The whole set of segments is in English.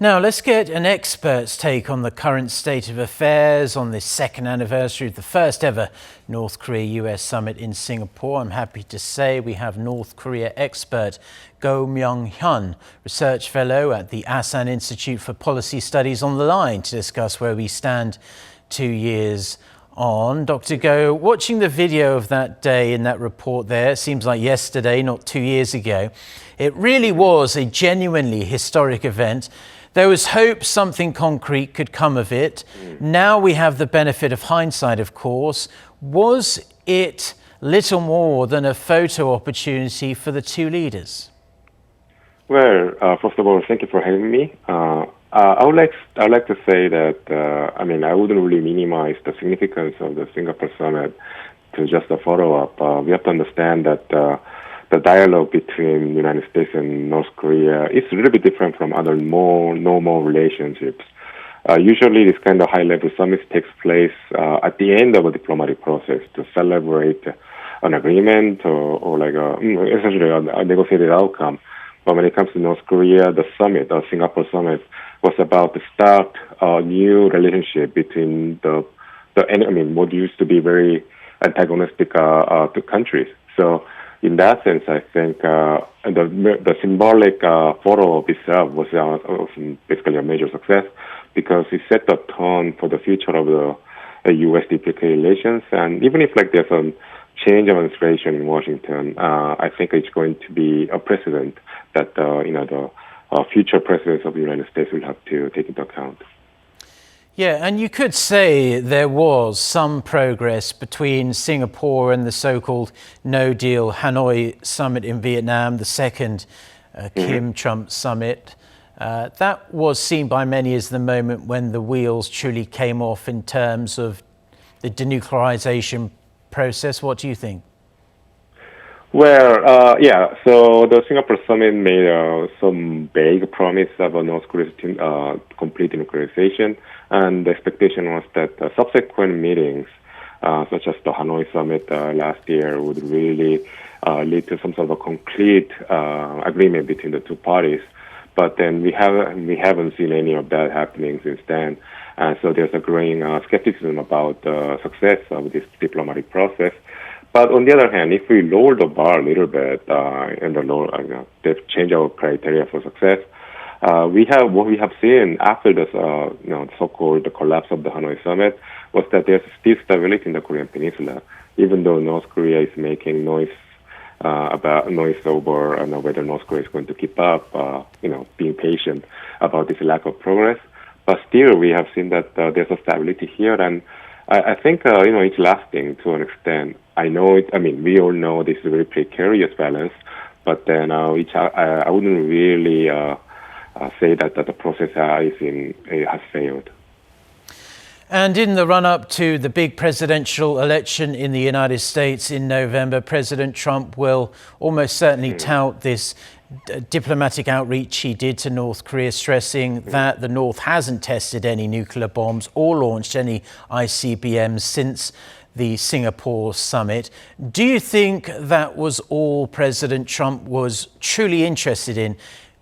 Now, let's get an expert's take on the current state of affairs on this second anniversary of the first ever North Korea-U.S. summit in Singapore. I'm happy to say we have North Korea expert Go Myong-Hyun, research fellow at the Asan Institute for Policy Studies, on the line to discuss where we stand 2 years on. Dr. Go, watching the video of that day in that report there, it seems like yesterday, not 2 years ago, it really was a genuinely historic event. There was hope something concrete could come of it. Now we have the benefit of hindsight, of course. Was it little more than a photo opportunity for the two leaders? Well, first of all, thank you for having me. I'd like to say that, I wouldn't really minimize the significance of the Singapore summit to just a follow-up. We have to understand that the dialogue between the United States and North Korea is a little bit different from other more normal relationships. Usually, this kind of high-level summit takes place at the end of a diplomatic process to celebrate an agreement or essentially a negotiated outcome. But when it comes to North Korea, the summit, the Singapore summit, was about to start a new relationship between what used to be very antagonistic two countries. So, in that sense, I think the symbolic photo of itself was basically a major success because it set the tone for the future of the U.S.-DPK relations. And even if there's a change of administration in Washington, I think it's going to be a precedent that the future presidents of the United States will have to take into account. Yeah, and you could say there was some progress between Singapore and the so-called no-deal Hanoi summit in Vietnam, the second Kim-Trump summit. That was seen by many as the moment when the wheels truly came off in terms of the denuclearization process. What do you think? Well, so the Singapore summit made some vague promise of North Korea's complete denuclearization, and the expectation was that subsequent meetings, such as the Hanoi summit last year, would really lead to some sort of a concrete agreement between the two parties. But then we haven't seen any of that happening since then. So there's a growing skepticism about the success of this diplomatic process. But on the other hand, if we lower the bar a little bit and change our criteria for success, what we have seen after this so-called the collapse of the Hanoi summit was that there's still stability in the Korean Peninsula, even though North Korea is making noise over whether North Korea is going to keep up, being patient about this lack of progress. But still, we have seen that there's a stability here, and I think it's lasting to an extent. We all know this is a very precarious balance, but then I wouldn't really say that the process has failed. And in the run-up to the big presidential election in the United States in November, President Trump will almost certainly tout this diplomatic outreach he did to North Korea, stressing that the North hasn't tested any nuclear bombs or launched any ICBMs since the Singapore summit. Do you think that was all President Trump was truly interested in,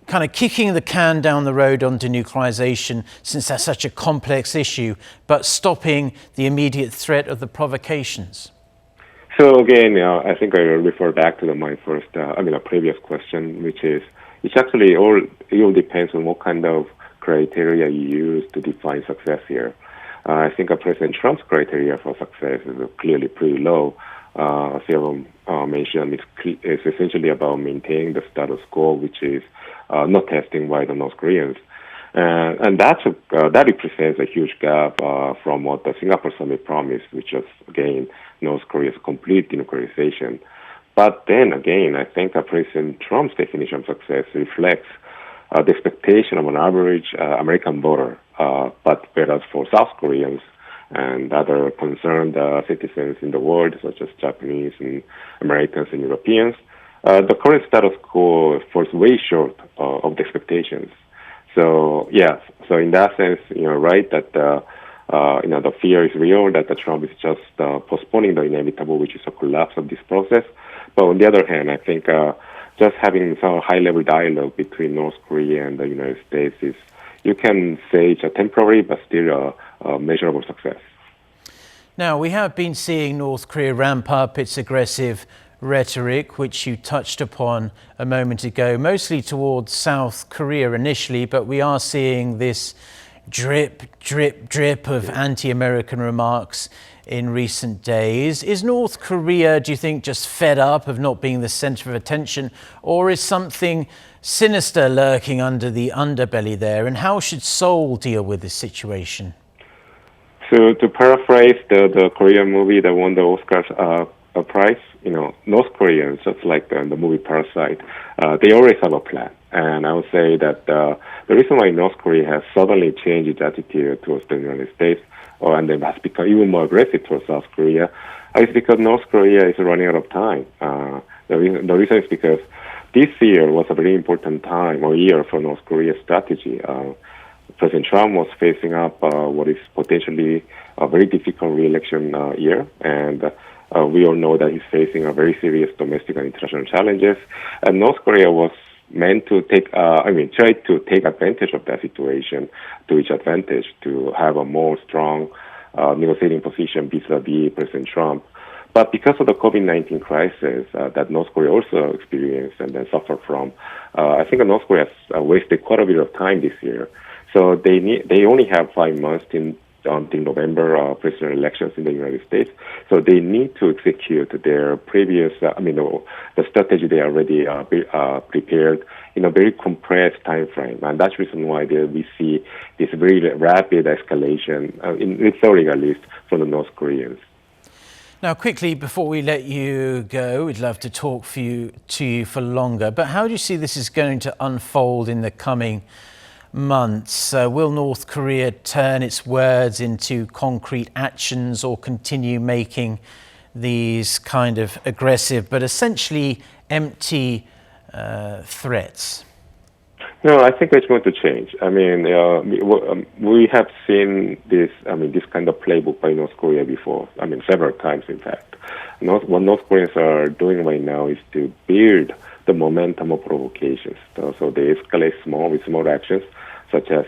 kind of kicking the can down the road on denuclearization, since that's such a complex issue, but stopping the immediate threat of the provocations? So again, I think I refer back to my first, previous question, which is it all depends on what kind of criteria you use to define success here. I think President Trump's criteria for success is clearly pretty low. As you mentioned, it's essentially about maintaining the status quo, which is not testing by the North Koreans. And that represents a huge gap from what the Singapore summit promised, which was, again, North Korea's complete denuclearization. But then again, I think President Trump's definition of success reflects the expectation of an average American voter. But whereas for South Koreans and other concerned citizens in the world, such as Japanese and Americans and Europeans, the current status quo falls way short of the expectations. So in that sense, right, that the fear is real, that Trump is just postponing the inevitable, which is a collapse of this process. But on the other hand, I think just having some high-level dialogue between North Korea and the United States is you can say it's a temporary but still a measurable success. Now, we have been seeing North Korea ramp up its aggressive rhetoric, which you touched upon a moment ago, mostly towards South Korea initially, but we are seeing this drip of anti-American remarks in recent days. Is North Korea, do you think, just fed up of not being the center of attention, or is something sinister lurking under the underbelly there? And how should Seoul deal with this situation? So to paraphrase the Korean movie that won the Oscar prize, North Koreans, just like the movie Parasite, they always have a plan. And I would say that the reason why North Korea has suddenly changed its attitude towards the United States, and then has become even more aggressive towards South Korea, is because North Korea is running out of time. The reason is because this year was a very important time or year for North Korea's strategy. President Trump was facing up what is potentially a very difficult re-election year, and we all know that he's facing a very serious domestic and international challenges. And North Korea was meant to try to take advantage of that situation to its advantage, to have a more strong negotiating position vis-a-vis President Trump. But because of the COVID-19 crisis that North Korea also experienced and then suffered from, I think North Korea has wasted quite a bit of time this year. So they only have 5 months until November presidential elections in the United States. So they need to execute their previous, the strategy they already prepared in a very compressed time frame. And that's the reason why we see this very rapid escalation, in rhetoric at least, from the North Koreans. Now, quickly, before we let you go, we'd love to talk to you for longer, but how do you see this is going to unfold in the coming months? Will North Korea turn its words into concrete actions or continue making these kind of aggressive but essentially empty threats? No, I think it's going to change. I mean, we have seen this kind of playbook by North Korea before. I mean, several times, in fact. What North Koreans are doing right now is to build the momentum of provocations. So they escalate with small actions, such as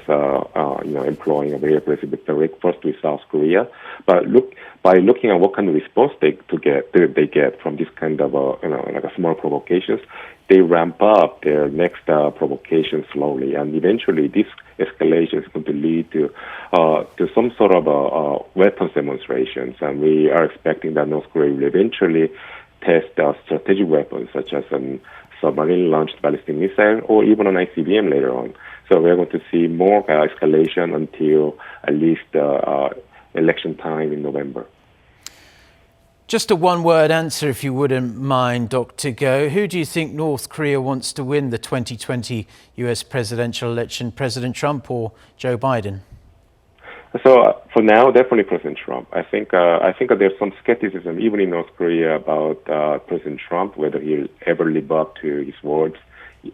employing a very aggressive rhetoric first with South Korea. But by looking at what kind of response they get from this kind of small provocations, they ramp up their next provocation slowly, and eventually this escalation is going to lead to some sort of weapons demonstrations. And we are expecting that North Korea will eventually test strategic weapons such as a submarine-launched ballistic missile or even an ICBM later on. So we're going to see more escalation until at least election time in November. Just a one-word answer, if you wouldn't mind, Dr. Go. Who do you think North Korea wants to win the 2020 U.S. presidential election, President Trump or Joe Biden? So for now, definitely President Trump. I think there's some skepticism even in North Korea about President Trump, whether he'll ever live up to his words.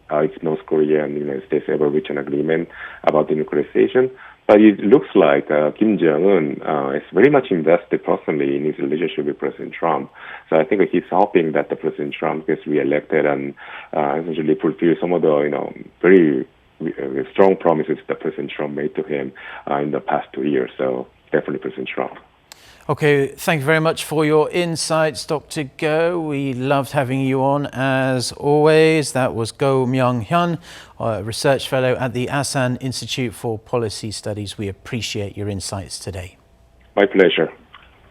If North Korea and the United States ever reach an agreement about denuclearization. But it looks like Kim Jong-un is very much invested personally in his relationship with President Trump. So I think he's hoping that the President Trump gets reelected and essentially fulfill some of the very strong promises that President Trump made to him in the past 2 years. So definitely President Trump. Okay, thank you very much for your insights, Dr. Go. We loved having you on as always. That was Go Myong-Hyun, a research fellow at the Asan Institute for Policy Studies. We appreciate your insights today. My pleasure.